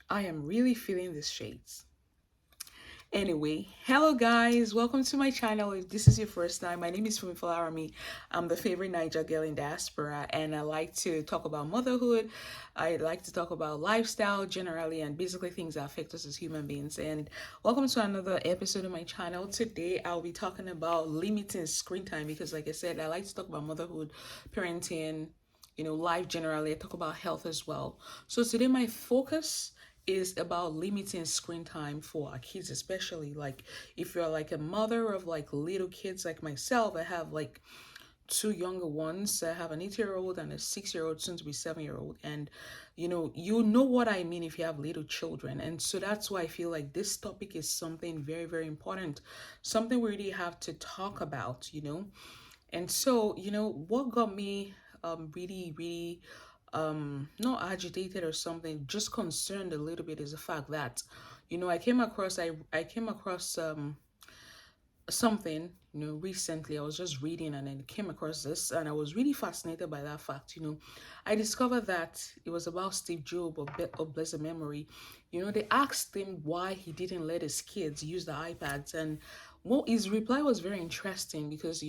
I am really feeling these shades. Anyway, hello guys, welcome to my channel. If this is your first time, my name is Funmifola Army. I'm the favorite Niger girl in diaspora, and I like to talk about motherhood. I like to talk about lifestyle generally, and basically things that affect us as human beings. And welcome to another episode of my channel. Today, I'll be talking about limiting screen time because, like I said, I like to talk about motherhood, parenting, life generally. I talk about health as well. So today, my focus is about limiting screen time for our kids, especially like if you're like a mother of like little kids like myself. I have like two younger ones. I have an 8-year old and a 6-year old, soon to be 7-year old. And you know what I mean if you have little children. And so that's why I feel like this topic is something very, very important, something we really have to talk about. And so, what got me really, really not agitated or something, just concerned a little bit is the fact that, I came across something, recently. I was just reading and then came across this and I was really fascinated by that fact. I discovered that it was about Steve Jobs of blessed memory. They asked him why he didn't let his kids use the iPads, and well, his reply was very interesting because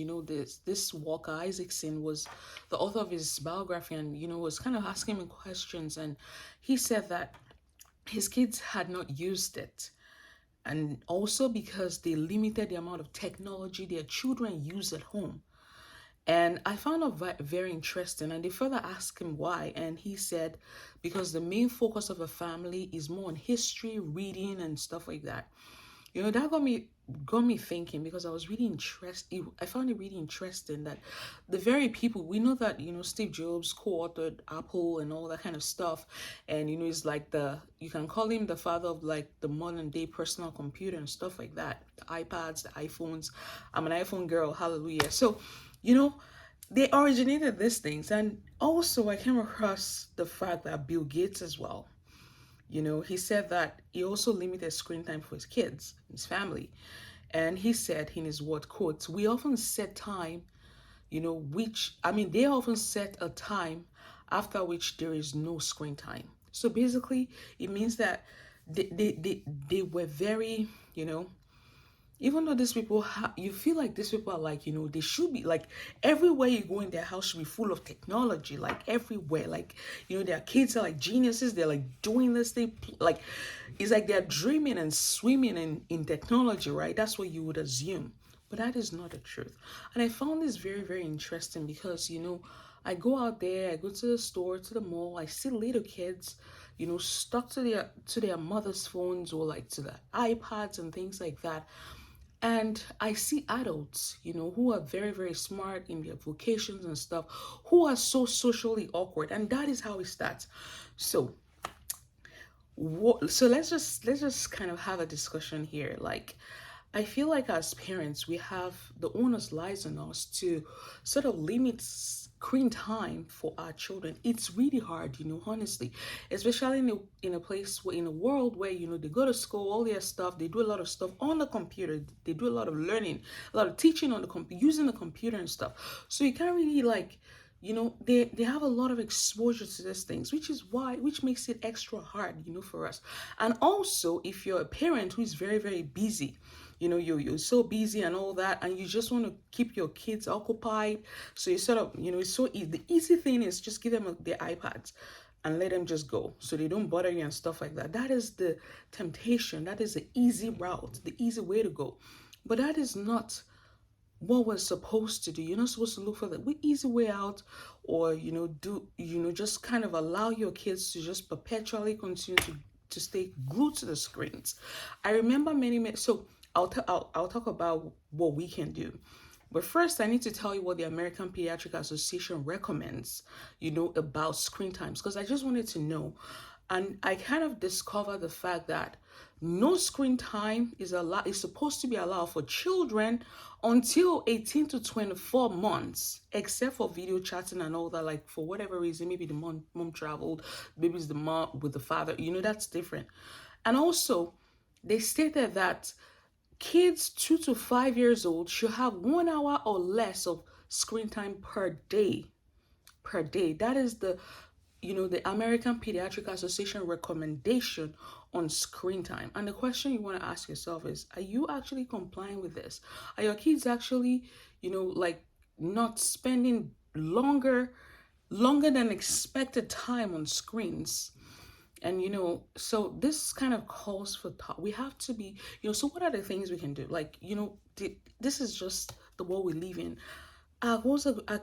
this Walker Isaacson was the author of his biography, and was kind of asking him questions, and he said that his kids had not used it, and also because they limited the amount of technology their children use at home. And I found it very interesting. And they further asked him why. And he said, because the main focus of a family is more on history, reading, and stuff like that. That got me thinking, because I was really interested. I found it really interesting that the very people we know that Steve Jobs co-authored Apple and all that kind of stuff, and he's like you can call him the father of like the modern day personal computer and stuff like that, the iPads, the iPhones. I'm an iPhone girl, hallelujah. So, you know, they originated these things, and also I came across the fact that Bill Gates as well. He said that he also limited screen time for his kids, his family. And he said in his word quotes, we often set time, they often set a time after which there is no screen time. So basically, it means that they were very, even though these people you feel like these people are like, they should be like, everywhere you go in their house should be full of technology, like everywhere, like, their kids are like geniuses, they're like doing this thing, like it's like they're dreaming and swimming in technology, right? That's what you would assume, but that is not the truth. And I found this very, very interesting because I go out there, I go to the store, to the mall, I see little kids, stuck to their mother's phones or like to the iPads and things like that. And I see adults, who are very, very smart in their vocations and stuff, who are so socially awkward. And that is how it starts. So, so let's just kind of have a discussion here. Like, I feel like as parents, we have the onus lies on us to sort of limit screen time for our children. It's really hard, honestly, especially in a place where, in a world where they go to school, all their stuff, they do a lot of stuff on the computer, they do a lot of learning, a lot of teaching on the computer, using the computer and stuff. So you can't really like they have a lot of exposure to these things, which makes it extra hard, for us. And also, if you're a parent who is very, very busy, you're so busy and all that, and you just want to keep your kids occupied, so you sort of, it's so easy. The easy thing is just give them their iPads and let them just go so they don't bother you and stuff like that. That is the temptation, that is the easy route, the easy way to go. But that is not what we're supposed to do. You're not supposed to look for the easy way out, or just kind of allow your kids to just perpetually continue to stay glued to the screens. I remember many. So I'll talk about what we can do. But first, I need to tell you what the American Pediatric Association recommends, about screen times, because I just wanted to know. And I kind of discovered the fact that no screen time is supposed to be allowed for children until 18 to 24 months, except for video chatting and all that. Like, for whatever reason, maybe the mom traveled, maybe it's the mom with the father, that's different. And also, they stated that kids 2 to 5 years old should have 1 hour or less of screen time per day. Per day. That is the the American Pediatric Association recommendation on screen time. And the question you want to ask yourself is, are you actually complying with this? Are your kids actually, like not spending longer than expected time on screens? And so this kind of calls for thought. We have to be, so what are the things we can do? Like, this is just the world we live in. Our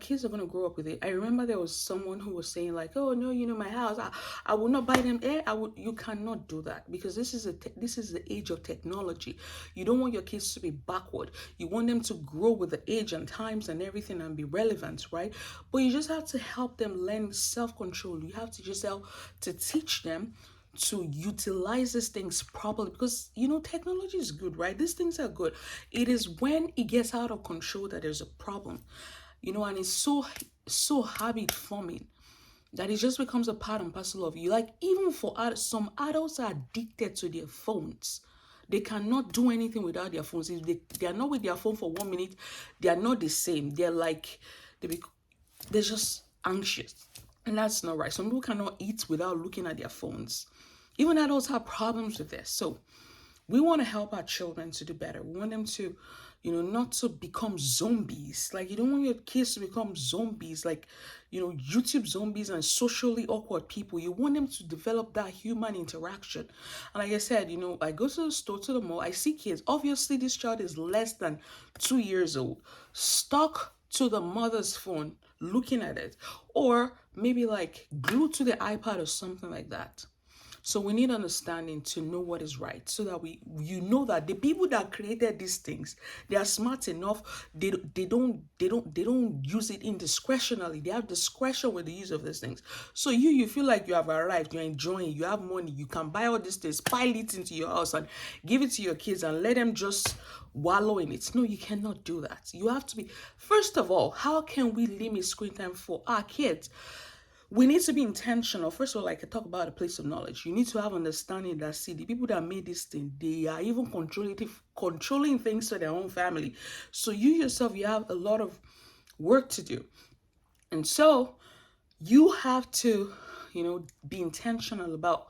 kids are gonna grow up with it. I remember there was someone who was saying like, "Oh no, my house, I will not buy them air. I would." You cannot do that because this is the age of technology. You don't want your kids to be backward. You want them to grow with the age and times and everything and be relevant, right? But you just have to help them learn self control. You have to just help to teach them to utilize these things properly because technology is good, right? These things are good. It is when it gets out of control that there's a problem, and it's so habit forming that it just becomes a part and parcel of you. Like, even for some adults are addicted to their phones. They cannot do anything without their phones. If they are not with their phone for 1 minute, they are not the same. They're like they're just anxious. And that's not right. Some people cannot eat without looking at their phones. Even adults have problems with this. So we want to help our children to do better. We want them to, not to become zombies. Like, you don't want your kids to become zombies, like, YouTube zombies and socially awkward people. You want them to develop that human interaction. And like I said, I go to the store, to the mall, I see kids. Obviously, this child is less than 2 years old, stuck to the mother's phone, looking at it, or maybe like glued to the iPad or something like that. So we need understanding to know what is right, so that you know that the people that created these things, they are smart enough. They don't use it indiscretionally. They have discretion with the use of these things. So you feel like you have arrived, you're enjoying, you have money, you can buy all these things, pile it into your house and give it to your kids and let them just wallow in it. No, you cannot do that. You have to be, first of all, how can we limit screen time for our kids? We need to be intentional. First of all, like I talk about a place of knowledge. You need to have understanding that, see, the people that made this thing, they are even controlling things to their own family. So you yourself, you have a lot of work to do. And so you have to, be intentional about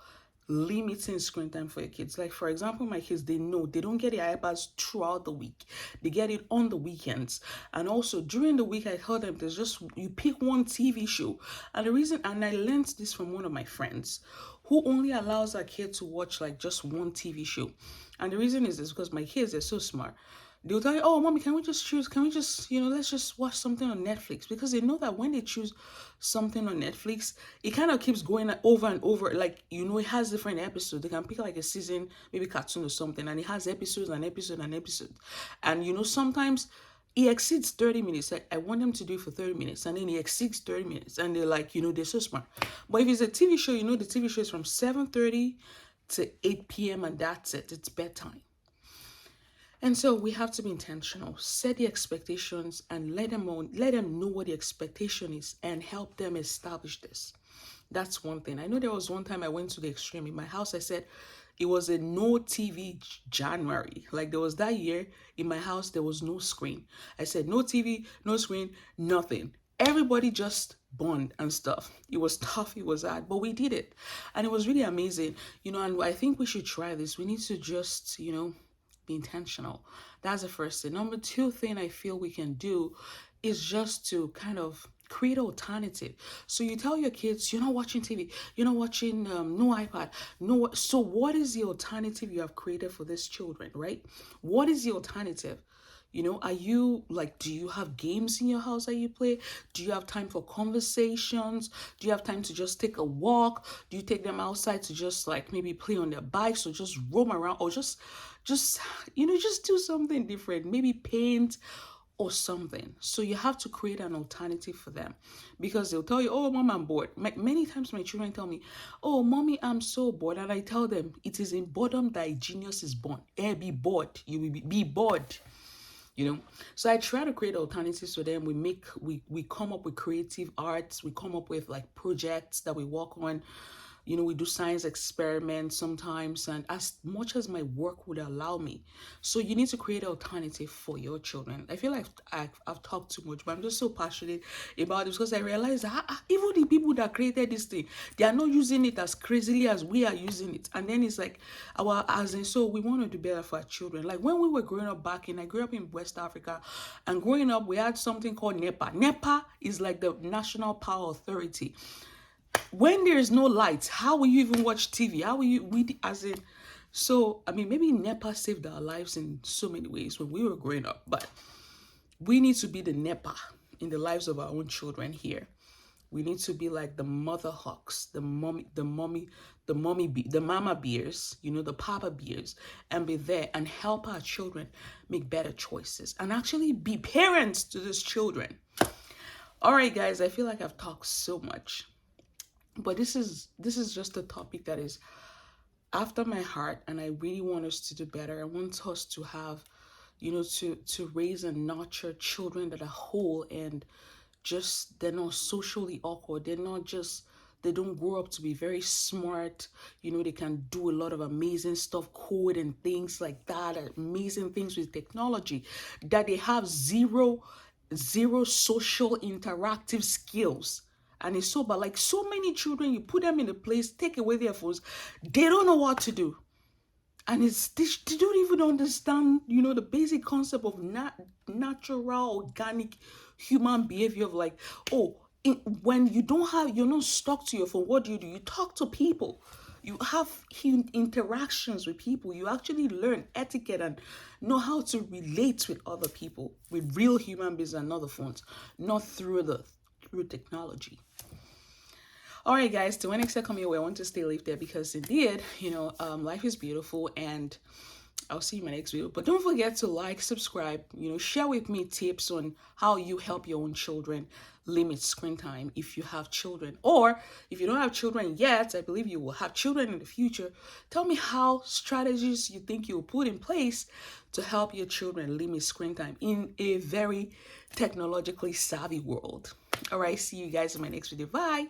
limiting screen time for your kids. Like, for example, my kids, they know they don't get their iPads throughout the week. They get it on the weekends. And also during the week, I tell them there's just, you pick one TV show. And the reason, and I learned this from one of my friends who only allows her kid to watch like just one TV show. And the reason is this, because my kids are so smart. They'll tell you, "Oh, mommy, can we just choose? Can we just, let's just watch something on Netflix?" Because they know that when they choose something on Netflix, it kind of keeps going over and over. Like, it has different episodes. They can pick like a season, maybe cartoon or something, and it has episodes and episodes and episodes. And, sometimes it exceeds 30 minutes. Like, I want them to do it for 30 minutes, and then it exceeds 30 minutes. And they're like, they're so smart. But if it's a TV show, the TV show is from 7:30 to 8 p.m. and that's it. It's bedtime. And so we have to be intentional, set the expectations and let them know what the expectation is and help them establish this. That's one thing. I know there was one time I went to the extreme. In my house, I said it was a no TV January. Like, there was that year in my house, there was no screen. I said no TV, no screen, nothing. Everybody just bond and stuff. It was tough, it was hard, but we did it. And it was really amazing. And I think we should try this. We need to just, be intentional. That's the first thing. Number two thing I feel we can do is just to kind of create an alternative. So you tell your kids, you're not watching TV, you're not watching no iPad, no. So what is the alternative you have created for these children, right? What is the alternative? Are you like, do you have games in your house that you play? Do you have time for conversations? Do you have time to just take a walk? Do you take them outside to just like maybe play on their bikes or just roam around or just do something different, maybe paint or something? So you have to create an alternative for them, because they'll tell you, "Oh, mom, I'm bored." Many times my children tell me, "Oh, mommy, I'm so bored." And I tell them, it is in boredom that a genius is born. Be bored. You will be bored. So I try to create alternatives for them. We come up with creative arts. We come up with like projects that we work on. We do science experiments sometimes, and as much as my work would allow me. So you need to create an alternative for your children. I feel like I've talked too much, but I'm just so passionate about this because I realize that even the people that created this thing, they are not using it as crazily as we are using it. And then it's like as in, so we want to do better for our children. Like when we were growing up I grew up in West Africa, and growing up we had something called NEPA. NEPA is like the National Power Authority. When there is no light, how will you even watch TV? How will you we as in? So I mean, maybe NEPA saved our lives in so many ways when we were growing up, but we need to be the NEPA in the lives of our own children here. We need to be like the mother hawks, the mama bears, the papa bears, and be there and help our children make better choices and actually be parents to these children. All right, guys, I feel like I've talked so much, but this is just a topic that is after my heart, and I really want us to do better. I want us to have, to raise and nurture children that are whole and just they're not socially awkward. They don't grow up to be very smart. They can do a lot of amazing stuff, code and things like that, amazing things with technology, that they have zero social interactive skills. And it's so bad. Like so many children, you put them in a place, take away their phones, they don't know what to do. And they don't even understand, the basic concept of natural, organic human behavior of like, when you're not stuck to your phone, what do? You talk to people. You have interactions with people. You actually learn etiquette and know how to relate with other people, with real human beings and not the phones, not through technology. All right, guys, to when next I come your way, I want to stay lifted because indeed, life is beautiful, and I'll see you in my next video. But don't forget to like, subscribe, share with me tips on how you help your own children limit screen time if you have children. Or if you don't have children yet, I believe you will have children in the future. Tell me how strategies you think you'll put in place to help your children limit screen time in a very technologically savvy world. All right, see you guys in my next video. Bye.